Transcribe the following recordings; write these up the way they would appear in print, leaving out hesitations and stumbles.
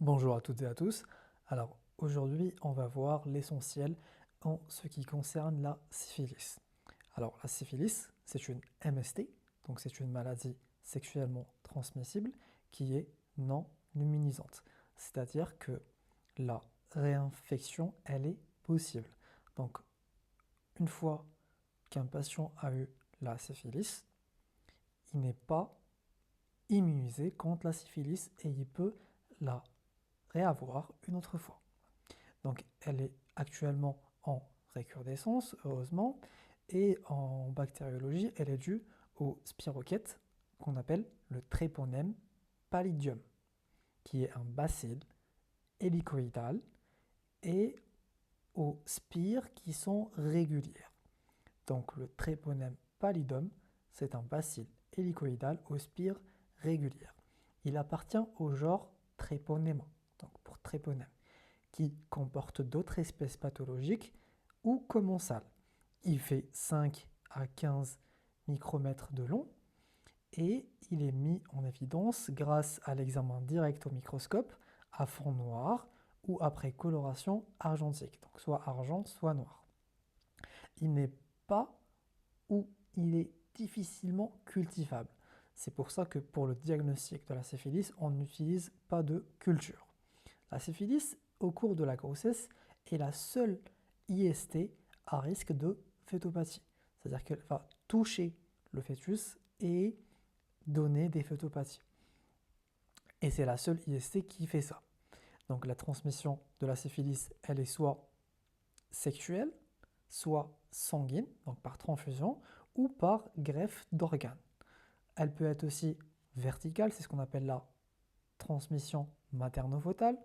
Bonjour à toutes et à tous. Alors aujourd'hui, on va voir l'essentiel en ce qui concerne la syphilis. Alors la syphilis, c'est une MST, donc c'est une maladie sexuellement transmissible qui est non immunisante. C'est-à-dire que la réinfection, elle est possible. Donc une fois qu'un patient a eu la syphilis, il n'est pas immunisé contre la syphilis et il peut la réavoir une autre fois. Donc elle est actuellement en récrudescence, heureusement, et en bactériologie, elle est due au spirochète qu'on appelle le Treponème pallidum, qui est un bacille hélicoïdal, et aux spires qui sont régulières. Donc le Treponème pallidum, c'est un bacille hélicoïdal aux spires régulières. Il appartient au genre Treponema, donc pour Treponème, qui comporte d'autres espèces pathologiques ou commensales. Il fait 5 à 15 micromètres de long et il est mis en évidence grâce à l'examen direct au microscope à fond noir ou après coloration argentique, donc soit argent, soit noir. Il n'est pas ou il est difficilement cultivable. C'est pour ça que pour le diagnostic de la syphilis, on n'utilise pas de culture. La syphilis, au cours de la grossesse, est la seule IST à risque de fœtopathie. C'est-à-dire qu'elle va toucher le fœtus et donner des fœtopathies. Et c'est la seule IST qui fait ça. Donc la transmission de la syphilis, elle est soit sexuelle, soit sanguine, donc par transfusion, ou par greffe d'organes. Elle peut être aussi verticale, c'est ce qu'on appelle la transmission materno-fœtale,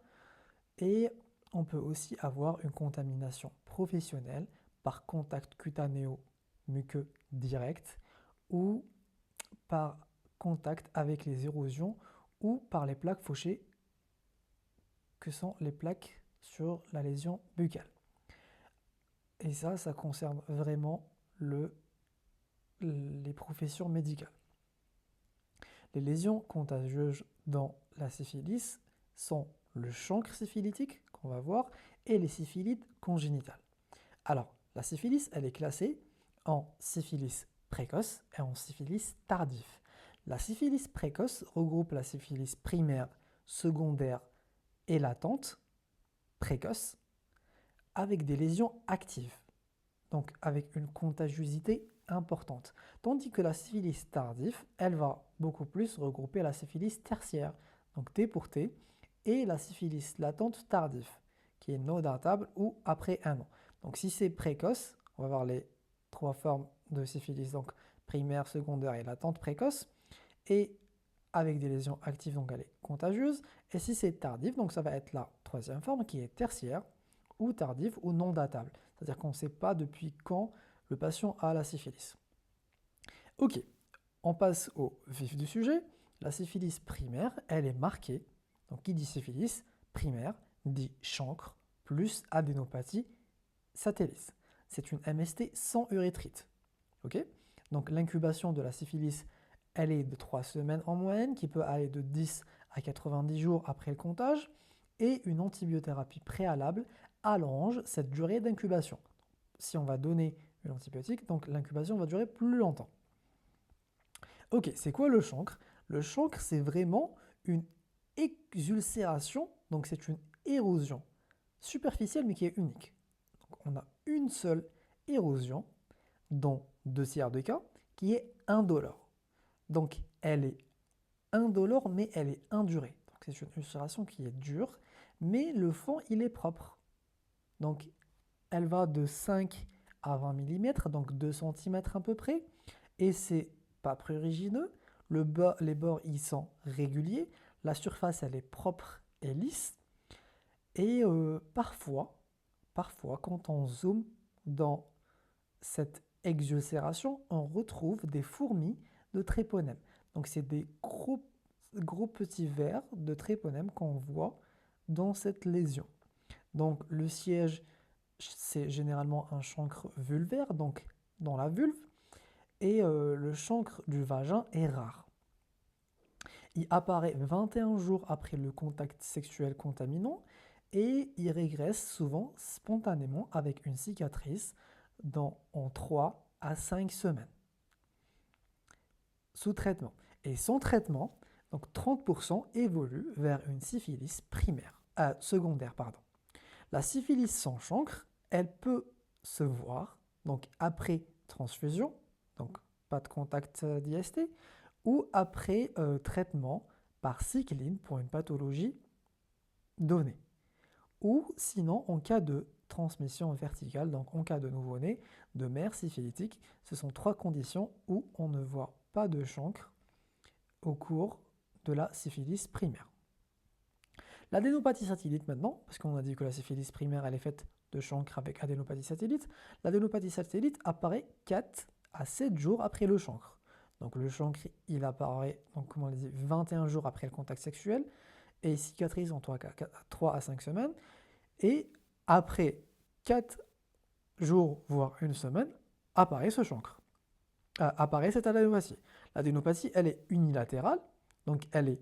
et on peut aussi avoir une contamination professionnelle par contact cutanéo-muqueux direct ou par contact avec les érosions ou par les plaques fauchées que sont les plaques sur la lésion buccale. Et ça concerne vraiment les professions médicales. Les lésions contagieuses dans la syphilis sont le chancre syphilitique, qu'on va voir, et les syphilites congénitales. Alors, la syphilis, elle est classée en syphilis précoce et en syphilis tardif. La syphilis précoce regroupe la syphilis primaire, secondaire et latente, précoce, avec des lésions actives, donc avec une contagiosité importante. Tandis que la syphilis tardive, elle va beaucoup plus regrouper la syphilis tertiaire, donc T pour T, et la syphilis latente tardive, qui est non datable ou après 1 an. Donc si c'est précoce, on va voir les trois formes de syphilis, donc primaire, secondaire et latente précoce, et avec des lésions actives, donc elle est contagieuse. Et si c'est tardif, donc ça va être la troisième forme qui est tertiaire ou tardive ou non datable. C'est-à-dire qu'on ne sait pas depuis quand le patient a la syphilis. Ok, on passe au vif du sujet. La syphilis primaire, elle est marquée. Donc qui dit syphilis primaire dit chancre plus adénopathie satellis. C'est une MST sans urétrite. Ok, donc l'incubation de la syphilis, elle est de 3 semaines en moyenne, qui peut aller de 10 à 90 jours après le comptage, et une antibiothérapie préalable allonge cette durée d'incubation. Si on va donner une antibiotique, donc l'incubation va durer plus longtemps. Ok, c'est quoi le chancre? Le chancre, c'est vraiment une exulcération, donc c'est une érosion superficielle mais qui est unique. Donc on a une seule érosion dans 2 tiers des cas qui est indolore. Donc elle est indolore mais elle est indurée. Donc c'est une ulcération qui est dure mais le fond il est propre. Donc elle va de 5 à 20 mm, donc 2 cm à peu près, et c'est pas prurigineux, les bords ils sont réguliers, la surface elle est propre et lisse, et parfois quand on zoome dans cette exulcération, on retrouve des fourmis de tréponème. Donc c'est des gros petits vers de tréponème qu'on voit dans cette lésion. Donc le siège, c'est généralement un chancre vulvaire, donc dans la vulve, et le chancre du vagin est rare. il apparaît 21 jours après le contact sexuel contaminant et il régresse souvent spontanément avec une cicatrice en 3 à 5 semaines sous traitement. Et sans traitement, donc 30% évolue vers une syphilis secondaire. La syphilis sans chancre, elle peut se voir donc après transfusion, donc pas de contact d'IST, ou après traitement par cycline pour une pathologie donnée. Ou sinon en cas de transmission verticale, donc en cas de nouveau-né, de mère syphilitique, ce sont 3 conditions où on ne voit pas de chancre au cours de la syphilis primaire. L'adénopathie satellite maintenant, parce qu'on a dit que la syphilis primaire elle est faite de chancre avec adénopathie satellite, l'adénopathie satellite apparaît 4 à 7 jours après le chancre. Donc le chancre, il apparaît, donc, comme on l'a dit, 21 jours après le contact sexuel et cicatrise en 3 à 5 semaines. Et après 4 jours, voire une semaine, apparaît ce chancre. Apparaît cette adénopathie. L'adénopathie, elle est unilatérale, donc elle est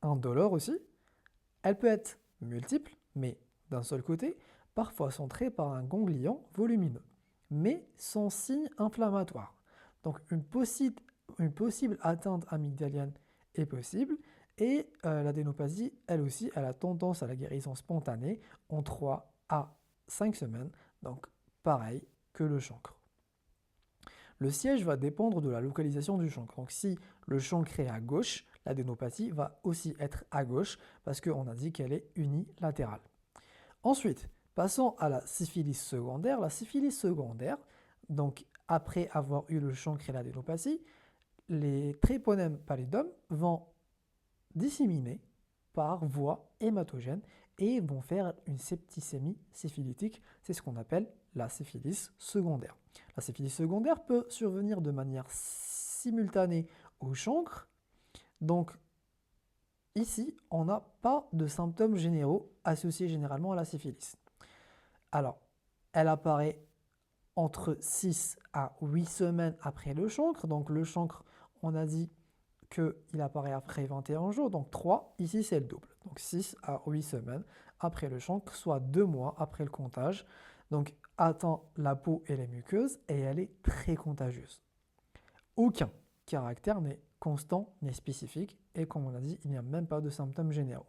indolore aussi. Elle peut être multiple, mais d'un seul côté, parfois centrée par un ganglion volumineux, mais sans signe inflammatoire. Donc une possible atteinte amygdalienne est possible, et l'adénopathie, elle aussi, elle a tendance à la guérison spontanée en 3 à 5 semaines, donc pareil que le chancre. Le siège va dépendre de la localisation du chancre. Donc si le chancre est à gauche, l'adénopathie va aussi être à gauche parce qu'on a dit qu'elle est unilatérale. Ensuite, passons à la syphilis secondaire. La syphilis secondaire, donc après avoir eu le chancre et l'adénopathie, les tréponèmes pallidum vont disséminer par voie hématogène et vont faire une septicémie syphilitique. C'est ce qu'on appelle la syphilis secondaire. La syphilis secondaire peut survenir de manière simultanée au chancre. Donc ici, on n'a pas de symptômes généraux associés généralement à la syphilis. Alors, elle apparaît entre 6 à 8 semaines après le chancre. Donc le chancre, on a dit qu'il apparaît après 21 jours, donc 3, ici c'est le double. Donc 6 à 8 semaines après le chancre, soit 2 mois après le comptage. Donc atteint la peau et les muqueuses et elle est très contagieuse. Aucun caractère n'est constant ni spécifique et comme on a dit, il n'y a même pas de symptômes généraux.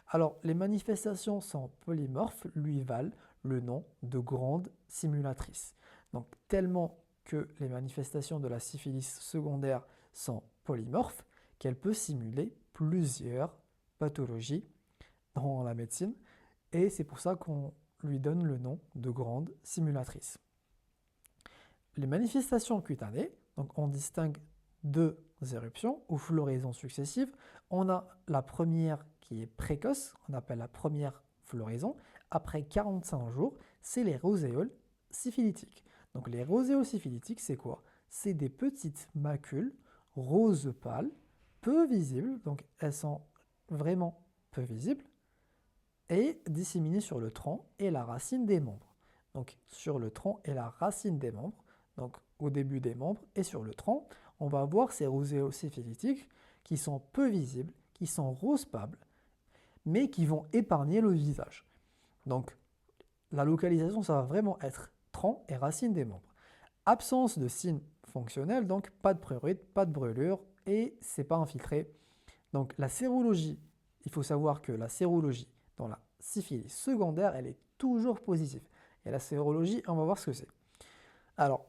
Alors les manifestations sont polymorphes, lui valent le nom de grande simulatrice. Donc tellement que les manifestations de la syphilis secondaire sont polymorphes qu'elle peut simuler plusieurs pathologies dans la médecine et c'est pour ça qu'on lui donne le nom de grande simulatrice. Les manifestations cutanées, donc on distingue 2 éruptions ou floraisons successives. On a la première qui est précoce, on appelle la première floraison. Après 45 jours, c'est les roséoles syphilitiques. Donc les roséoles syphilitiques, c'est quoi? C'est des petites macules rose pâle, peu visibles, donc elles sont vraiment peu visibles, et disséminées sur le tronc et la racine des membres. Donc sur le tronc et la racine des membres, donc au début des membres et sur le tronc, on va voir ces roséoles syphilitiques qui sont peu visibles, qui sont rose pâle, mais qui vont épargner le visage. Donc la localisation, ça va vraiment être tronc et racine des membres. Absence de signes fonctionnels, donc pas de prurite, pas de brûlure et c'est pas infiltré. Donc la sérologie, il faut savoir que la sérologie dans la syphilis secondaire, elle est toujours positive. Et la sérologie, on va voir ce que c'est. Alors,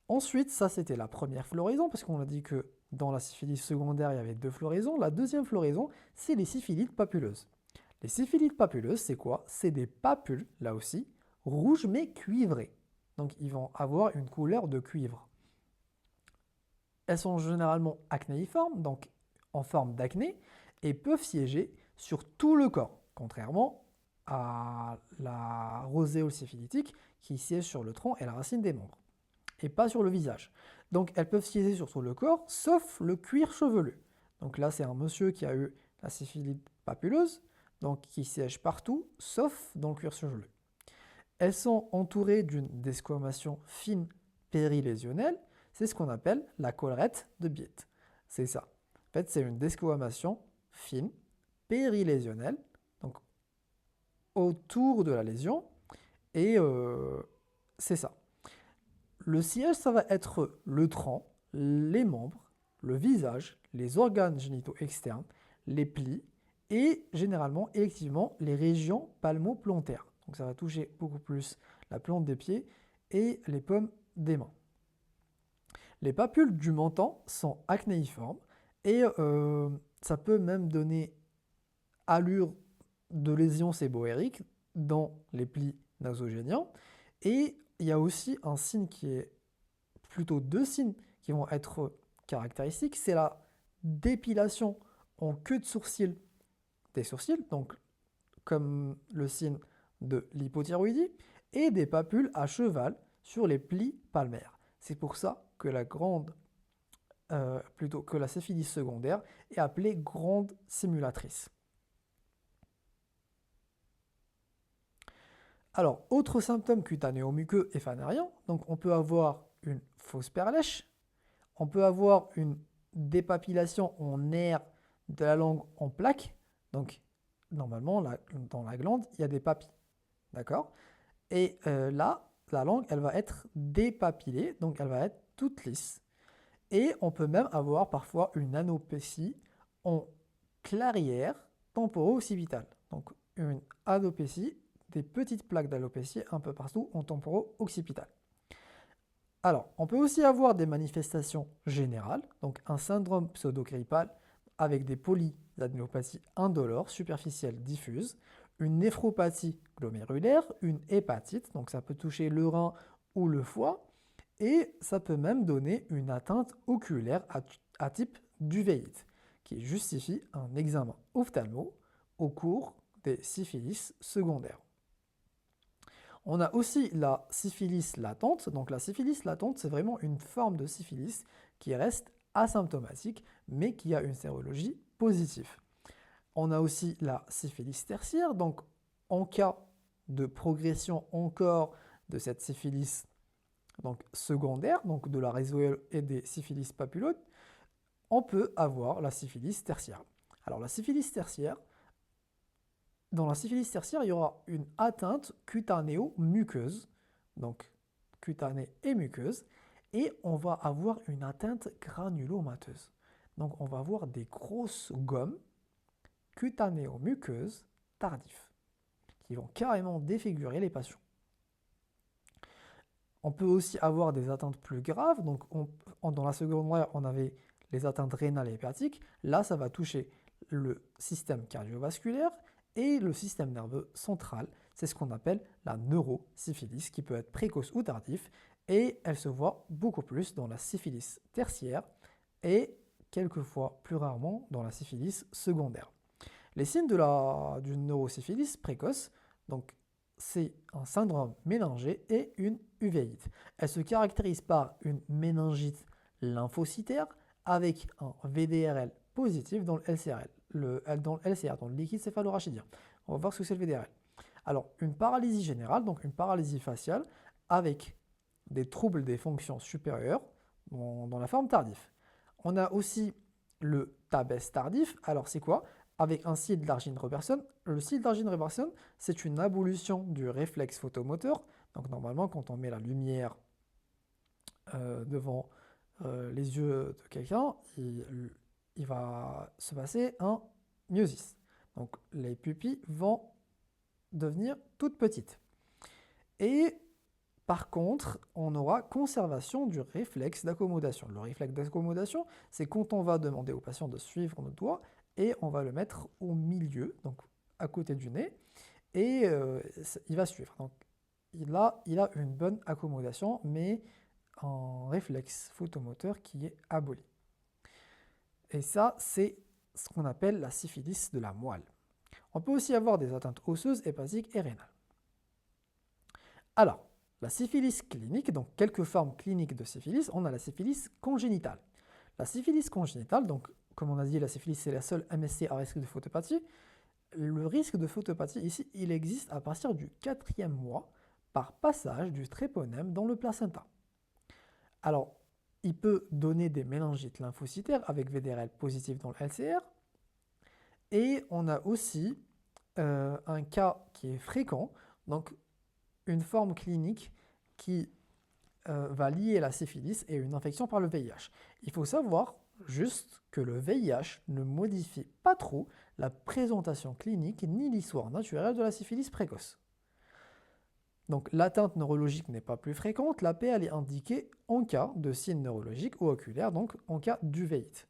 ensuite, ça c'était la première floraison, parce qu'on a dit que dans la syphilis secondaire, il y avait 2 floraisons. La deuxième floraison, c'est les syphilites papuleuses. Les syphilites papuleuses, c'est quoi? C'est des papules, là aussi, rouges mais cuivrées. Donc ils vont avoir une couleur de cuivre. Elles sont généralement acnéiformes, donc en forme d'acné, et peuvent siéger sur tout le corps, contrairement à la roséole syphilitique qui siège sur le tronc et la racine des membres, et pas sur le visage. Donc elles peuvent siéger sur tout le corps, sauf le cuir chevelu. Donc là, c'est un monsieur qui a eu la syphilite papuleuse, donc qui siège partout, sauf dans le cuir chevelu. Elles sont entourées d'une desquamation fine périlésionnelle, c'est ce qu'on appelle la collerette de Biet. C'est ça. En fait, c'est une desquamation fine, périlésionnelle, donc autour de la lésion, et c'est ça. Le sillage, ça va être le tronc, les membres, le visage, les organes génitaux externes, les plis et généralement, électivement, les régions palmo-plantaires. Donc ça va toucher beaucoup plus la plante des pieds et les paumes des mains. Les papules du menton sont acnéiformes et ça peut même donner allure de lésion séboérique dans les plis nasogéniens. Et il y a aussi un signe qui est plutôt deux signes qui vont être caractéristiques, c'est la dépilation en queue de sourcil des sourcils, donc comme le signe de l'hypothyroïdie, et des papules à cheval sur les plis palmaires. C'est pour ça que plutôt que la syphilis secondaire est appelée grande simulatrice. Alors, autre symptôme cutanéo-muqueux et phanarien, donc on peut avoir une fausse perlèche, on peut avoir une dépapillation en air de la langue en plaques, donc normalement dans la glande il y a des papilles, d'accord? Et là, la langue elle va être dépapillée, donc elle va être toute lisse. Et on peut même avoir parfois une anopécie en clairière temporo-occipitale. Donc une anopécie, des petites plaques d'alopécie un peu partout en temporo-occipital. Alors, on peut aussi avoir des manifestations générales, donc un syndrome pseudo-grippal avec des polyadénopathies indolores, superficielles, diffuses, une néphropathie glomérulaire, une hépatite, donc ça peut toucher le rein ou le foie, et ça peut même donner une atteinte oculaire à type d'uvéite, qui justifie un examen ophtalmo au cours des syphilis secondaires. On a aussi la syphilis latente. Donc la syphilis latente, c'est vraiment une forme de syphilis qui reste asymptomatique, mais qui a une sérologie positive. On a aussi la syphilis tertiaire. Donc en cas de progression encore de cette syphilis donc secondaire, donc de la réseauelle et des syphilis papulotes, on peut avoir la syphilis tertiaire. Alors la syphilis tertiaire, dans la syphilis tertiaire, il y aura une atteinte cutanéo-muqueuse, donc cutanée et muqueuse, et on va avoir une atteinte granulomateuse. Donc on va avoir des grosses gommes cutanéo-muqueuses tardifs, qui vont carrément défigurer les patients. On peut aussi avoir des atteintes plus graves, donc dans la secondaire, on avait les atteintes rénales et hépatiques, là ça va toucher le système cardiovasculaire, et le système nerveux central. C'est ce qu'on appelle la neurosyphilis, qui peut être précoce ou tardif, et elle se voit beaucoup plus dans la syphilis tertiaire et quelquefois plus rarement dans la syphilis secondaire. Les signes d'une neurosyphilis précoce, donc c'est un syndrome méningé et une uvéite. Elle se caractérise par une méningite lymphocytaire avec un VDRL positif dans le LCRL. Dans le LCR, dans le liquide céphalorachidien. On va voir ce que c'est le VDRL. Alors, une paralysie générale, donc une paralysie faciale, avec des troubles des fonctions supérieures dans la forme tardive. On a aussi le tabès tardif. Alors, c'est quoi? Avec un cil d'Argyn-Robertson. Le cil d'Argyn-Robertson, c'est une abolition du réflexe photomoteur. Donc, normalement, quand on met la lumière devant les yeux de quelqu'un, il va se passer un myosis. Donc les pupilles vont devenir toutes petites. Et par contre, on aura conservation du réflexe d'accommodation. Le réflexe d'accommodation, c'est quand on va demander au patient de suivre notre doigt et on va le mettre au milieu, donc à côté du nez, et il va suivre. Donc il a une bonne accommodation, mais un réflexe photomoteur qui est aboli. Et ça, c'est ce qu'on appelle la syphilis de la moelle. On peut aussi avoir des atteintes osseuses, hépatiques et rénales. Alors, la syphilis clinique, donc quelques formes cliniques de syphilis, on a la syphilis congénitale. La syphilis congénitale, donc comme on a dit, la syphilis c'est la seule MSC à risque de photopathie. Le risque de photopathie ici, il existe à partir du 4e mois par passage du tréponème dans le placenta. Alors, il peut donner des méningites lymphocytaires avec VDRL positif dans le LCR. Et on a aussi un cas qui est fréquent, donc une forme clinique qui va lier la syphilis et une infection par le VIH. Il faut savoir juste que le VIH ne modifie pas trop la présentation clinique ni l'histoire naturelle de la syphilis précoce. Donc l'atteinte neurologique n'est pas plus fréquente, la PL est indiquée en cas de signes neurologiques ou oculaires, donc en cas d'uvéite.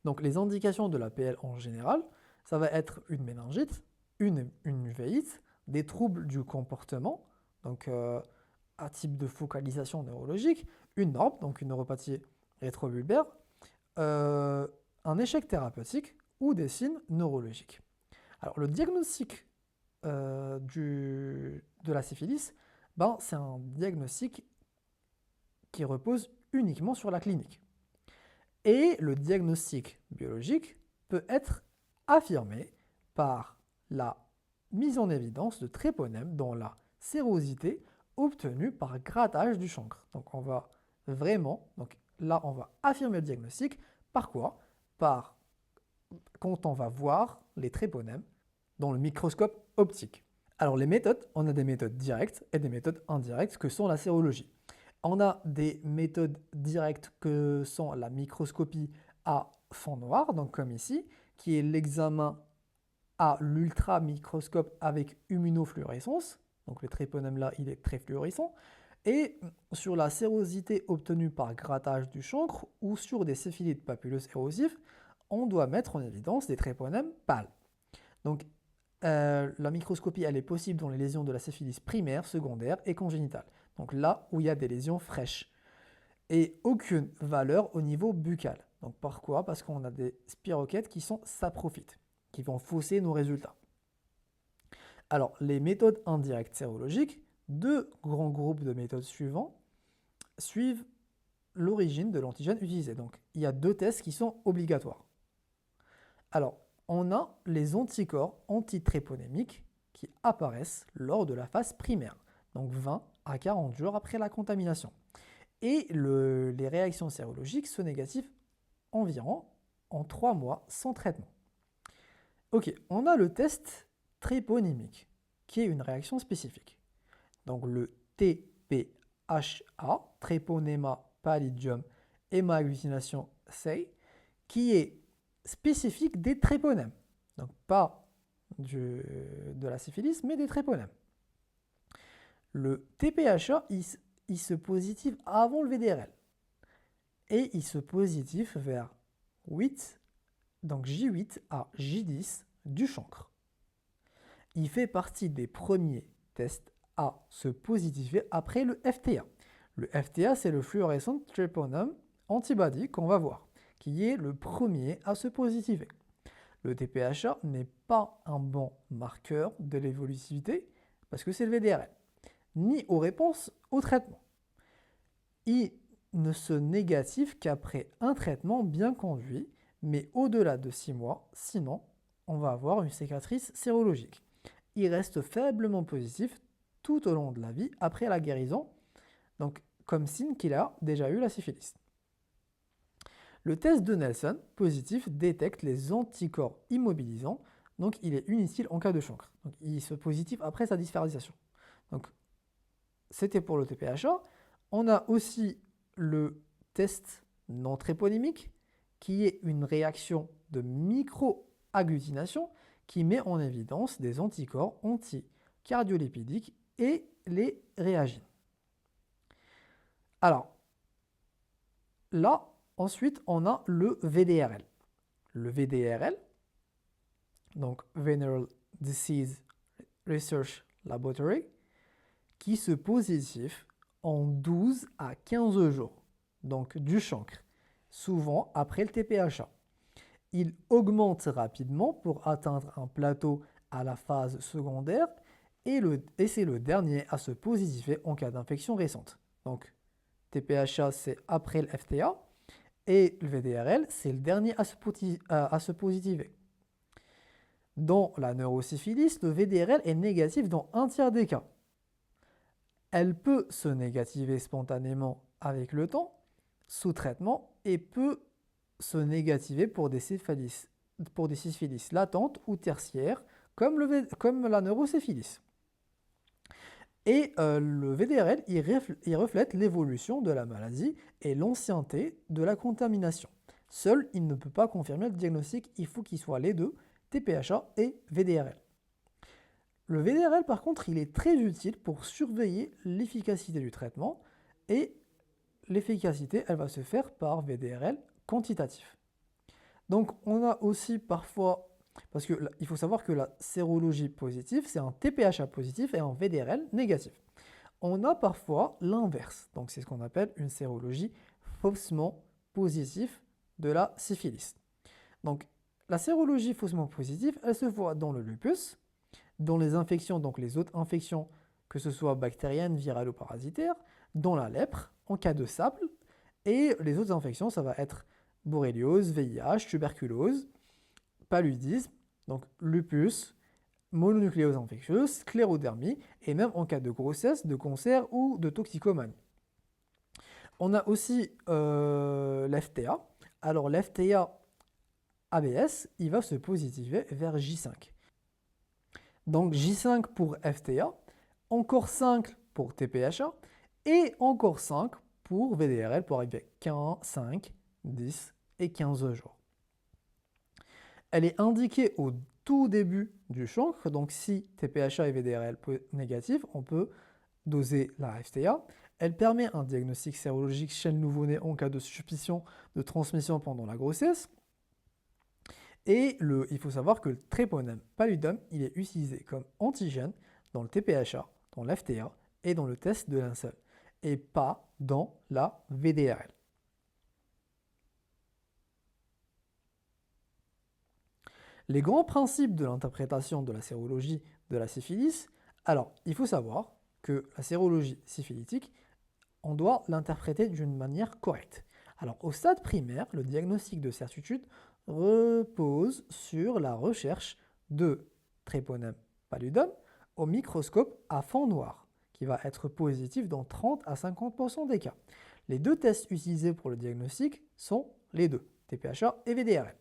Donc les indications de la PL en général, ça va être une méningite, une uvéite, des troubles du comportement, donc un type de focalisation neurologique, une NORB, donc une neuropathie rétrovulbaire, un échec thérapeutique ou des signes neurologiques. Alors le diagnostic de la syphilis, ben, c'est un diagnostic qui repose uniquement sur la clinique. Et le diagnostic biologique peut être affirmé par la mise en évidence de tréponèmes dans la sérosité obtenue par grattage du chancre. Donc on va vraiment, donc là on va affirmer le diagnostic, par quoi? Par quand on va voir les tréponèmes dans le microscope optique. Alors les méthodes, on a des méthodes directes et des méthodes indirectes que sont la sérologie. On a des méthodes directes que sont la microscopie à fond noir, donc comme ici, qui est l'examen à l'ultramicroscope avec immunofluorescence. Donc le tréponème là, il est très fluorescent. Et sur la sérosité obtenue par grattage du chancre ou sur des syphilites papuleux érosifs, on doit mettre en évidence des tréponèmes pâles. Donc la microscopie, elle est possible dans les lésions de la syphilis primaire, secondaire et congénitale. Donc là où il y a des lésions fraîches. Et aucune valeur au niveau buccal. Donc pourquoi? Parce qu'on a des spirochètes qui sont saprophytes, qui vont fausser nos résultats. Alors, les méthodes indirectes sérologiques, deux grands groupes de méthodes suivants, suivent l'origine de l'antigène utilisé. Donc, il y a deux tests qui sont obligatoires. Alors, on a les anticorps antitréponémiques qui apparaissent lors de la phase primaire, donc 20 à 40 jours après la contamination. Et les réactions sérologiques sont négatives environ en 3 mois sans traitement. Ok, on a le test tréponymique, qui est une réaction spécifique. Donc le TPHA, Treponema pallidum hémagglutination C, qui est spécifique des tréponèmes. Donc pas de la syphilis, mais des tréponèmes. Le TPHA, il se positive avant le VDRL. Et il se positive vers 8, donc J8 à J10 du chancre. Il fait partie des premiers tests à se positiver après le FTA. Le FTA, c'est le fluorescent treponeme antibody qu'on va voir, qui est le premier à se positiver. Le TPHA n'est pas un bon marqueur de l'évolutivité parce que c'est le VDRL, ni aux réponses au traitement. Il ne se négative qu'après un traitement bien conduit, mais au-delà de 6 mois, sinon on va avoir une cicatrice sérologique. Il reste faiblement positif tout au long de la vie après la guérison, donc comme signe qu'il a déjà eu la syphilis. Le test de Nelson positif détecte les anticorps immobilisants, donc il est inutile en cas de chancre. Donc il se positive après sa dispharisation. Donc c'était pour le TPHA. On a aussi le test non tréponymique, qui est une réaction de microagglutination qui met en évidence des anticorps anticardiolipidiques et les réagines. Alors, là, ensuite, on a le VDRL. Le VDRL, donc Venereal Disease Research Laboratory, qui se positive en 12 à 15 jours, donc du chancre, souvent après le TPHA. Il augmente rapidement pour atteindre un plateau à la phase secondaire et c'est le dernier à se positiver en cas d'infection récente. Donc TPHA, c'est après le FTA et le VDRL, c'est le dernier à se positiver. Dans la neurosyphilis, le VDRL est négatif dans un tiers des cas. Elle peut se négativer spontanément avec le temps, sous traitement, et peut se négativer pour des syphilis latentes ou tertiaires, comme la neurosyphilis. Et le VDRL, il reflète l'évolution de la maladie et l'ancienneté de la contamination. Seul, il ne peut pas confirmer le diagnostic, il faut qu'il soit les deux, TPHA et VDRL. Le VDRL, par contre, il est très utile pour surveiller l'efficacité du traitement et l'efficacité, elle va se faire par VDRL quantitatif. Donc, on a aussi parfois, parce qu'il faut savoir que la sérologie positive, c'est un TPHA positif et un VDRL négatif. On a parfois l'inverse, donc c'est ce qu'on appelle une sérologie faussement positive de la syphilis. Donc, la sérologie faussement positive, elle se voit dans le lupus, dans les infections, donc les autres infections, que ce soit bactériennes, virales ou parasitaires, dans la lèpre, en cas de SAPL, et les autres infections, ça va être borréliose, VIH, tuberculose, paludisme, donc lupus, mononucléose infectieuse, sclérodermie, et même en cas de grossesse, de cancer ou de toxicomanie. On a aussi l'FTA. Alors l'FTA ABS, il va se positiver vers J5. Donc J5 pour FTA, encore 5 pour TPHA, et encore 5 pour VDRL pour arriver à 15, 5, 10 et 15 jours. Elle est indiquée au tout début du chancre, donc si TPHA et VDRL négatifs, on peut doser la FTA. Elle permet un diagnostic sérologique chez le nouveau-né en cas de suspicion de transmission pendant la grossesse. Et il faut savoir que le Treponema pallidum, il est utilisé comme antigène dans le TPHA, dans l'FTA et dans le test de linceul, et pas dans la VDRL. Les grands principes de l'interprétation de la sérologie de la syphilis, alors il faut savoir que la sérologie syphilitique, on doit l'interpréter d'une manière correcte. Alors au stade primaire, le diagnostic de certitude repose sur la recherche de Treponema pallidum au microscope à fond noir, qui va être positif dans 30 à 50% des cas. Les deux tests utilisés pour le diagnostic sont les deux, TPHA et VDRL.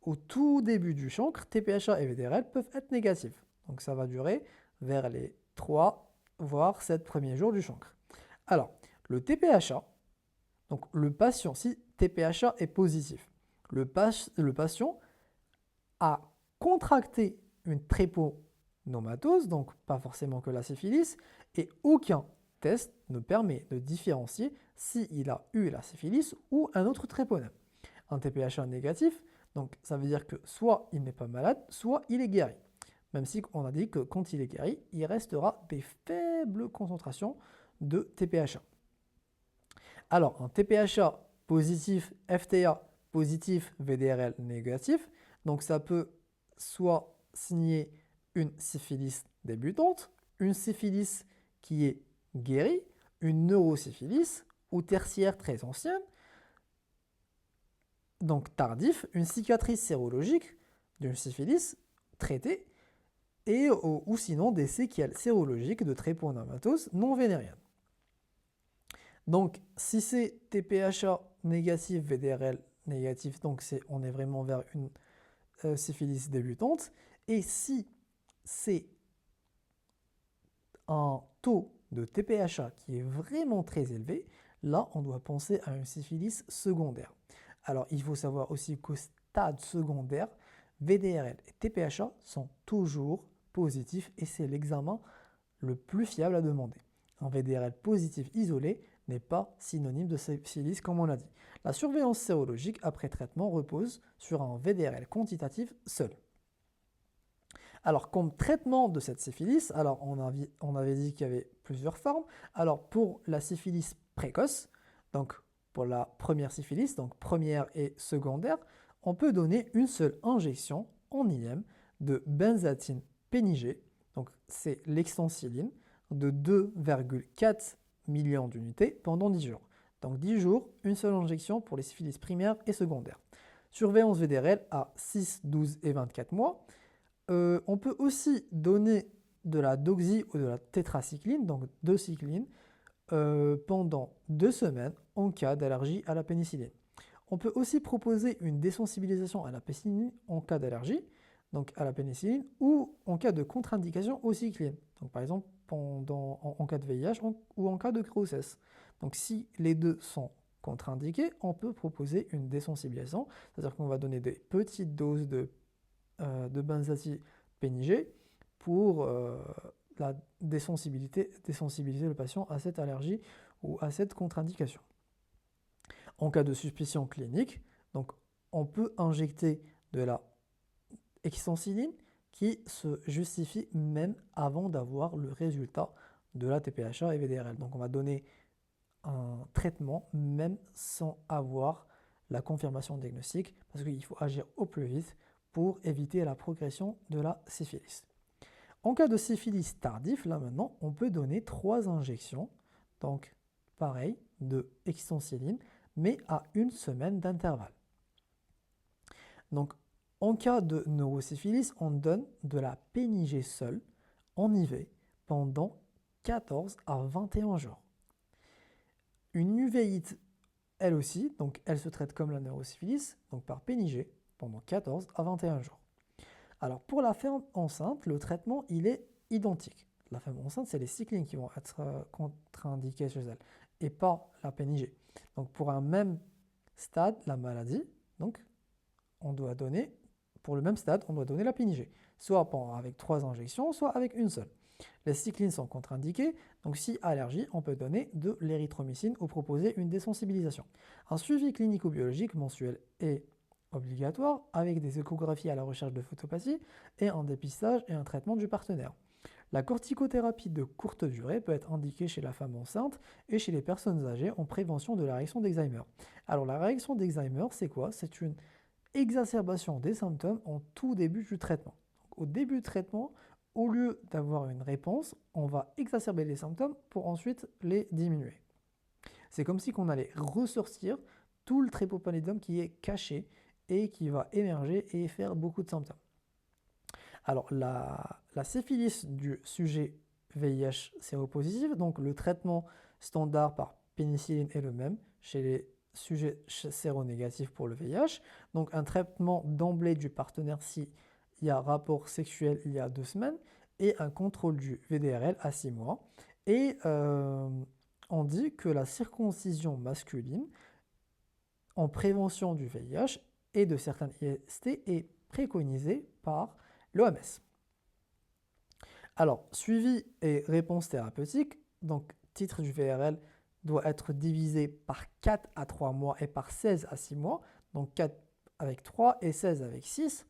Au tout début du chancre, TPHA et VDRL peuvent être négatifs. Donc ça va durer vers les 3 voire 7 premiers jours du chancre. Alors, le TPHA, donc le patient, si TPHA est positif, le patient a contracté une tréponomatose, donc pas forcément que la syphilis, et aucun test ne permet de différencier s'il a eu la syphilis ou un autre tréponème. Un TPHA négatif, donc ça veut dire que soit il n'est pas malade, soit il est guéri. Même si on a dit que quand il est guéri, il restera des faibles concentrations de TPHA. Alors, un TPHA positif, FTA positif, VDRL négatif, donc ça peut soit signer une syphilis débutante, une syphilis qui est guérie, une neurosyphilis ou tertiaire très ancienne, donc tardif, une cicatrice sérologique d'une syphilis traitée, ou sinon des séquelles sérologiques de tréponematose non vénérienne. Donc si c'est TPHA négatif, VDRL négatif, donc on est vraiment vers une syphilis débutante, et si c'est un taux de TPHA qui est vraiment très élevé, là on doit penser à une syphilis secondaire. Alors, il faut savoir aussi qu'au stade secondaire, VDRL et TPHA sont toujours positifs et c'est l'examen le plus fiable à demander. Un VDRL positif isolé n'est pas synonyme de syphilis comme on l'a dit. La surveillance sérologique après traitement repose sur un VDRL quantitatif seul. Alors, comme traitement de cette syphilis, alors on avait dit qu'il y avait plusieurs formes. Alors, pour la syphilis précoce, donc pour la première syphilis, donc première et secondaire, on peut donner une seule injection en IM de benzatine pénigée, donc c'est l'extensiline, de 2,4 millions d'unités pendant 10 jours. Donc 10 jours, une seule injection pour les syphilis primaires et secondaires. Surveillance VDRL à 6, 12 et 24 mois. On peut aussi donner de la doxy ou de la tétracycline, donc 2 cyclines, pendant 2 semaines en cas d'allergie à la pénicilline. On peut aussi proposer une désensibilisation à la pénicilline en cas d'allergie, donc à la pénicilline, ou en cas de contre-indication au cycline. Donc par exemple en cas de VIH ou en cas de grossesse. Donc si les deux sont contre-indiqués, on peut proposer une désensibilisation, c'est-à-dire qu'on va donner des petites doses de benzazépine pour désensibiliser le patient à cette allergie ou à cette contre-indication. En cas de suspicion clinique, donc on peut injecter de la extensiline qui se justifie même avant d'avoir le résultat de la TPHA et VDRL. Donc on va donner un traitement même sans avoir la confirmation diagnostique parce qu'il faut agir au plus vite pour éviter la progression de la syphilis. En cas de syphilis tardif, là maintenant, on peut donner 3 injections, donc pareil, de extensiline, mais à 1 semaine d'intervalle. Donc, en cas de neurosyphilis, on donne de la pénigée seule en IV pendant 14 à 21 jours. Une uvéite, elle aussi, donc elle se traite comme la neurosyphilis, donc par pénigée pendant 14 à 21 jours. Alors pour la femme enceinte, le traitement il est identique. La femme enceinte, c'est les cyclines qui vont être contre-indiquées chez elle et pas la pénigée. Donc pour un même stade, la maladie, donc on doit donner, pour le même stade, on doit donner la pénigée, soit avec 3 injections, soit avec une seule. Les cyclines sont contre-indiquées, donc si allergie, on peut donner de l'érythromycine ou proposer une désensibilisation. Un suivi clinico-biologique mensuel est obligatoire avec des échographies à la recherche de photopathie et un dépistage et un traitement du partenaire. La corticothérapie de courte durée peut être indiquée chez la femme enceinte et chez les personnes âgées en prévention de la réaction d'Alzheimer. Alors la réaction d'Alzheimer, c'est quoi? C'est une exacerbation des symptômes en tout début du traitement. Donc, au début du traitement, au lieu d'avoir une réponse, on va exacerber les symptômes pour ensuite les diminuer. C'est comme si on allait ressortir tout le trépopallidum qui est caché et qui va émerger et faire beaucoup de symptômes. Alors, la syphilis du sujet VIH séropositif, donc le traitement standard par pénicilline est le même chez les sujets séronégatifs pour le VIH. Donc, un traitement d'emblée du partenaire s'il y a rapport sexuel il y a 2 semaines et un contrôle du VDRL à 6 mois. Et on dit que la circoncision masculine en prévention du VIH et de certaines IST est préconisée par l'OMS. Alors, suivi et réponse thérapeutique, donc titre du VRL doit être divisé par 4 à 3 mois et par 16 à 6 mois, donc 4 avec 3 et 16 avec 6.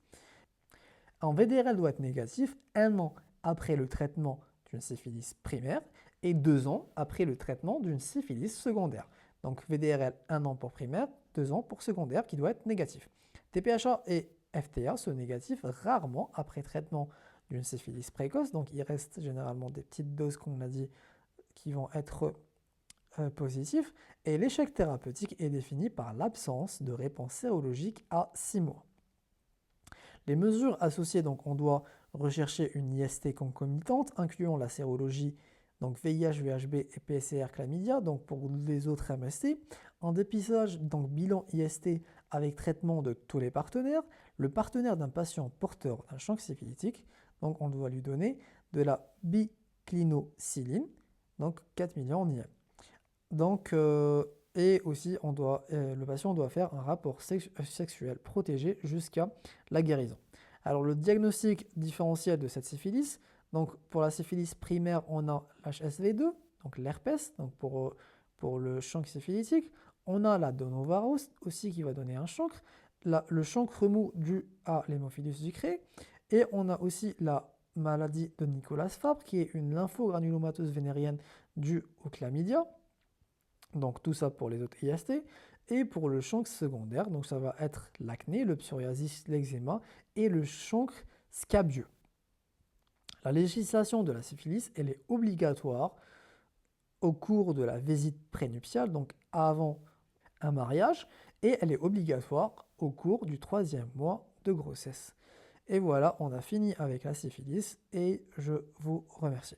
Un VDRL doit être négatif 1 an après le traitement d'une syphilis primaire et 2 ans après le traitement d'une syphilis secondaire. Donc VDRL 1 an pour primaire, 2 ans pour secondaire qui doit être négatif. TPHA et FTA sont négatifs rarement après traitement d'une syphilis précoce, donc il reste généralement des petites doses qu'on a dit qui vont être positifs, et l'échec thérapeutique est défini par l'absence de réponse sérologique à 6 mois. Les mesures associées, donc on doit rechercher une IST concomitante, incluant la sérologie, donc VIH, VHB et PCR chlamydia, donc pour les autres MST, un dépistage, donc bilan IST avec traitement de tous les partenaires, le partenaire d'un patient porteur d'un chancre syphilitique, donc on doit lui donner de la biclinocilline, donc 4 millions en IM. Donc, et aussi, le patient doit faire un rapport sexuel protégé jusqu'à la guérison. Alors, le diagnostic différentiel de cette syphilis, donc pour la syphilis primaire, on a l'HSV2, donc l'herpès, donc pour le chancre syphilitique. On a la donovirus aussi qui va donner un chancre, le chancre mou dû à l'hémophilus sucré, et on a aussi la maladie de Nicolas Fabre qui est une lymphogranulomatose vénérienne due au chlamydia. Donc tout ça pour les autres IST. Et pour le chancre secondaire, donc ça va être l'acné, le psoriasis, l'eczéma et le chancre scabieux. La législation de la syphilis, elle est obligatoire au cours de la visite prénuptiale, donc avant un mariage, et elle est obligatoire au cours du 3e mois de grossesse. Et voilà, on a fini avec la syphilis et je vous remercie.